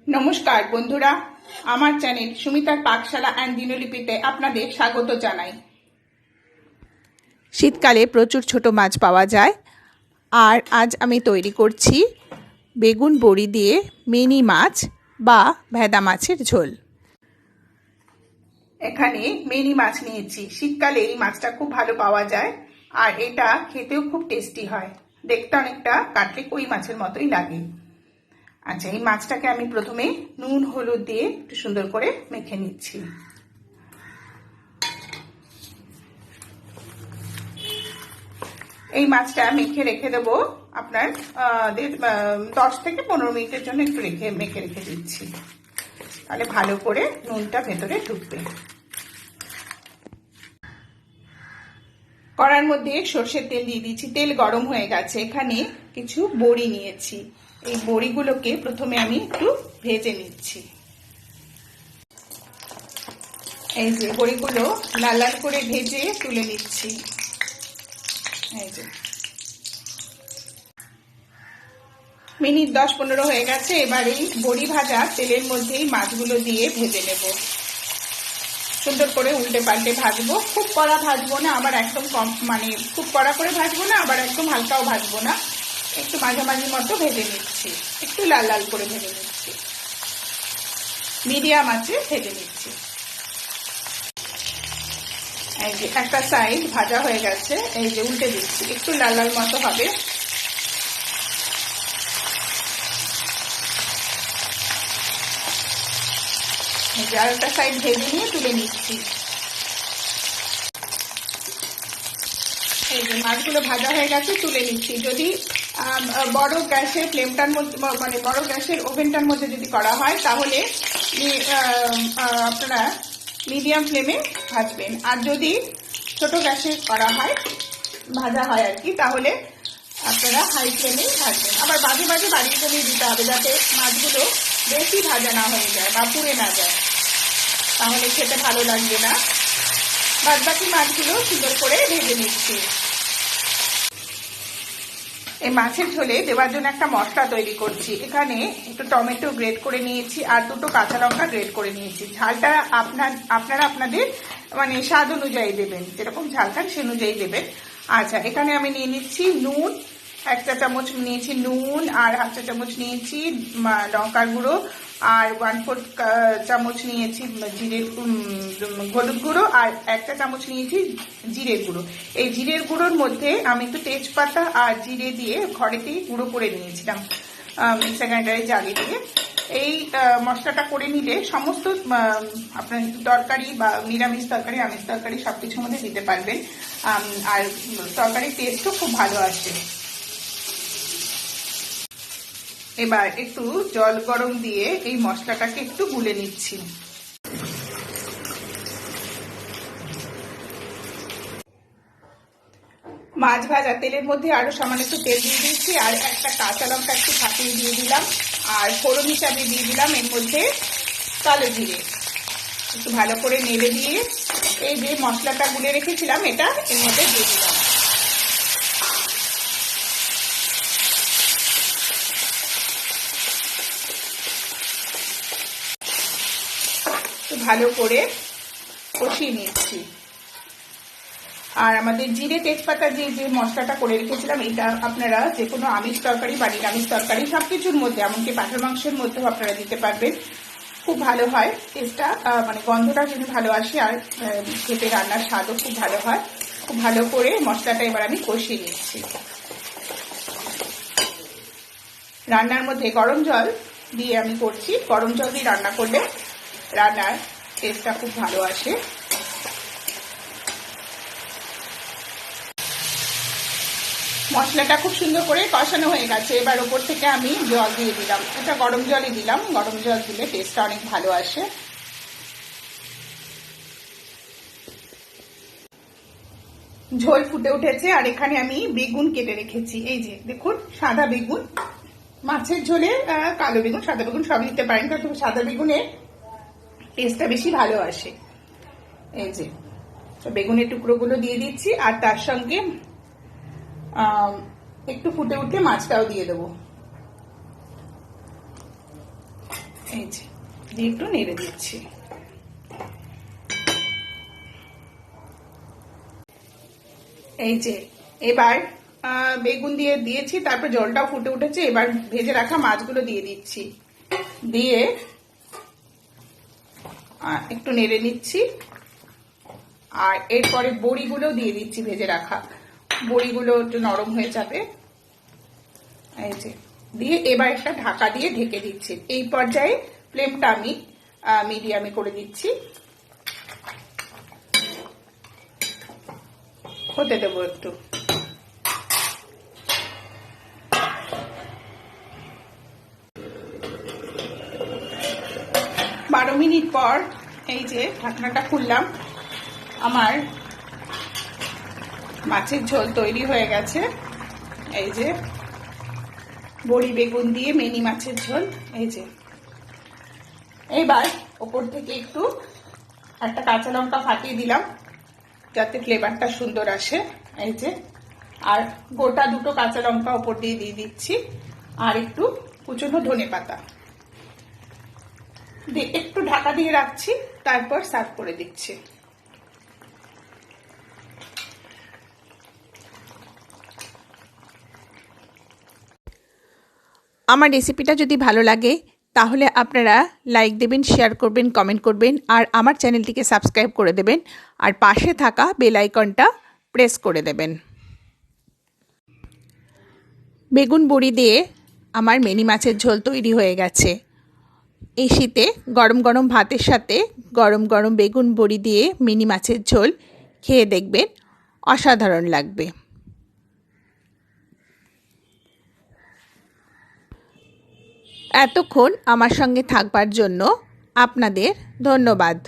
নমস্কার বন্ধুরা, আমার চ্যানেল সুমিতার পাকশালা অ্যান্ড দিনলিপিতে আপনাদের স্বাগত জানাই। শীতকালে প্রচুর ছোট মাছ পাওয়া যায়, আর আজ আমি তৈরি করছি বেগুন বড়ি দিয়ে মিনি মাছ বা ভেদা মাছের ঝোল। এখানে মিনি মাছ নিয়েছি। শীতকালে এই মাছটা খুব ভালো পাওয়া যায়, আর এটা খেতেও খুব টেস্টি হয়। দেখতে অনেকটা কাটলে কই মাছের মতোই লাগে। আচ্ছা, এই মাছটাকে আমি প্রথমে নুন হলুদ দিয়ে একটু সুন্দর করে মেখে নিচ্ছি। এই মাছটা মেখে রেখে দেবো আপনার 10 থেকে 15 মিনিটের জন্য একটু মেখে রেখে দিচ্ছি, তাহলে ভালো করে নুনটা ভেতরে ঢুকবে। কড়ার মধ্যে সর্ষের তেল দিয়ে দিচ্ছি। তেল গরম হয়ে গেছে। এখানে কিছু বড়ি নিয়েছি। এই বড়িগুলোকে প্রথমে আমি একটু ভেজে নিচ্ছি। এই যে বড়িগুলো লাল লাল করে ভেজে তুলে নিচ্ছি। এই যে মিনিট 10-15 হয়ে গেছে। এবার এই বড়ি ভাজা তেলের মধ্যেই মাছগুলো দিয়ে ভেজে নেব। সুন্দর করে উল্টে পাল্টে ভাজবো। খুব কড়া ভাজবো না, আবার একদম কম, মানে খুব কড়া করে ভাজবো না, আবার একদম হালকাও ভাজবো না। একটু মাঝামাঝি মতো ভেজে নিচ্ছি, একটু লাল লাল করে ভেজে নিচ্ছি, মিডিয়াম আঁচে ভেজে নিচ্ছি। এই যে একটা সাইড ভাজা হয়ে গেছে, এই যে উল্টে দিচ্ছি, একটু লাল লাল মতো হবে। এই যে আরেকটা সাইড ভেজে নিয়ে তুলে নিচ্ছি। এই যে মাছগুলো ভাজা হয়ে গেছে, তুলে নিচ্ছি। যদি বড় গ্যাসের ফ্লেমটার মধ্যে, মানে বড় গ্যাসের ওভেনটার মধ্যে যদি করা হয়, তাহলে আপনারা মিডিয়াম ফ্লেমে ভাজবেন। আর যদি ছোট গ্যাসে করা হয়, ভাজা হয় আর কি, তাহলে আপনারা হাই ফ্লেমে ভাজবেন। আবার মাঝে মাঝে বাড়িয়ে কমিয়ে দিতে হবে, যাতে মাছগুলো বেশি ভাজা না হয়ে যায় বা পুড়ে না যায়, তাহলে খেতে ভালো লাগবে না। বাদ বাকি মাছগুলো সুন্দর করে ভেজে নিচ্ছি। এই মাছের ঝোলে দেওয়ার জন্য একটা মশলা তৈরি করছি। এখানে একটু টমেটো গ্রেট করে নিয়েছি, আর 2টো কাঁচা লঙ্কা গ্রেট করে নিয়েছি। ঝালটা আপনারা আপনাদের মানে স্বাদ অনুযায়ী দেবেন, যেরকম ঝাল খান সে অনুযায়ী দেবেন। আচ্ছা, এখানে আমি নিয়ে নিচ্ছি নুন, 1 চা চামচ নিয়েছি নুন, আর 1/2 চা চামচ নিয়েছি লঙ্কার গুঁড়ো, আর 1/4 চামচ নিয়েছি হলুদ গুঁড়ো, আর 1 চা চামচ নিয়েছি জিরের গুঁড়ো। এই জিরের গুঁড়োর মধ্যে আমি একটু তেজপাতা আর জিরে দিয়ে ঘরেতেই গুঁড়ো করে নিয়েছিলাম মিক্সার গ্রাইন্ডারে জ্বালিয়ে দিয়ে। এই মশলাটা করে নিলে সমস্ত আপনার তরকারি বা নিরামিষ তরকারি, আমিষ তরকারি সবকিছুর মধ্যে দিতে পারবেন, আর তরকারির টেস্টও খুব ভালো আসে। এবার একটু জল গরম দিয়ে এই মশলাটাকে একটু গুলে নিচ্ছি। মাছ ভাজা তেলের মধ্যে আরো সামান্য একটু তেল দিয়ে দিয়েছি, আর একটা কাঁচা লঙ্কা একটু ফাটিয়ে দিয়ে দিলাম, আর ফোড়ন হিসাবে দিয়ে দিলাম এর মধ্যে কালো জিরে। একটু ভালো করে নেড়ে দিয়ে এই যে মশলাটা গুলে রেখেছিলাম, এটা এর মধ্যে দিয়ে দিলাম। ভালো করে কষিয়ে নিচ্ছি। আর আমাদের জিরে তেজপাতা যে মশলাটা করে রেখেছিলাম, এটা আপনারা যে কোনো আমিষ তরকারি বা নিরামিষ তরকারি সবকিছুর মধ্যে, এমনকি পাঁঠার মাংসের মধ্যেও আপনারা দিতে পারবেন। খুব ভালো হয় টেস্টটা, মানে গন্ধটা যদি ভালো আসে, আর খেতে রান্নার স্বাদও খুব ভালো হয়। খুব ভালো করে মশলাটা এবার আমি কষিয়ে নিচ্ছি। রান্নার মধ্যে গরম জল দিয়ে আমি করছি। গরম জল দিয়ে রান্না করলে রান্নার টেস্টটা খুব ভালো আসে। মশলাটা খুব সুন্দর করে কষানো হয়ে গেছে। এবার ওপর থেকে আমি জল দিয়ে দিলাম। এটা গরম জলই দিলাম, গরম জল দিলে টেস্টটা অনেক ভালো আসে। ঝোল ফুটে উঠেছে, আর এখানে আমি বেগুন কেটে রেখেছি। এই যে দেখুন, সাদা বেগুন। মাছের ঝোলে কালো বেগুন, সাদা বেগুন সবই দিতে পারেন, কিন্তু সাদা বেগুনের টেস্টটা বেশি ভালো আসে। এই যে বেগুনের টুকরোগুলো দিয়ে দিচ্ছি, আর তার সঙ্গে একটু ফুটে উঠলে মাছটাও দিয়ে দেবো। এই যে দিয়ে একটু নেড়ে দিচ্ছি। এই যে এবার বেগুন দিয়ে দিয়েছি, তারপর জলটাও ফুটে উঠেছে। এবার ভেজে রাখা মাছগুলো দিয়ে দিচ্ছি, দিয়ে একটু নেড়ে নিচ্ছি। আর এরপরে বড়িগুলো দিয়ে দিচ্ছি, ভেজে রাখা বড়িগুলো একটু নরম হয়ে যাবে। এই যে দিয়ে এবার একটা ঢাকা দিয়ে ঢেকে দিচ্ছি। এই পর্যায়ে ফ্লেমটা আমি মিডিয়ামে করে দিচ্ছি, হতে দেবো একটু। 12 মিনিট পর এই যে ঢাকনাটা খুললাম, আমার মাছের ঝোল তৈরি হয়ে গেছে। এই যে বড়ি বেগুন দিয়ে মিনি মাছের ঝোল। এই যে এইবার ওপর থেকে একটু একটা কাঁচা লঙ্কা ফাটিয়ে দিলাম যাতে ফ্লেভারটা সুন্দর আসে। এই যে আর গোটা 2টো কাঁচা লঙ্কা ওপর দিয়ে দিচ্ছি, আর একটু কুচনো ধনেপাতা দিয়ে একটু ঢাকা দিয়ে রাখছি, তারপর সার্ভ করে দিচ্ছি। আমার রেসিপিটা যদি ভালো লাগে তাহলে আপনারা লাইক দেবেন, শেয়ার করবেন, কমেন্ট করবেন, আর আমার চ্যানেলটিকে সাবস্ক্রাইব করে দেবেন, আর পাশে থাকা বেল আইকনটা প্রেস করে দেবেন। বেগুন বড়ি দিয়ে আমার মিনি মাছের ঝোল তৈরি হয়ে গেছে। এই শীতে গরম গরম ভাতের সাথে গরম গরম বেগুন বড়ি দিয়ে মিনি মাছের ঝোল খেয়ে দেখবেন, অসাধারণ লাগবে। এতক্ষণ আমার সঙ্গে থাকবার জন্য আপনাদের ধন্যবাদ।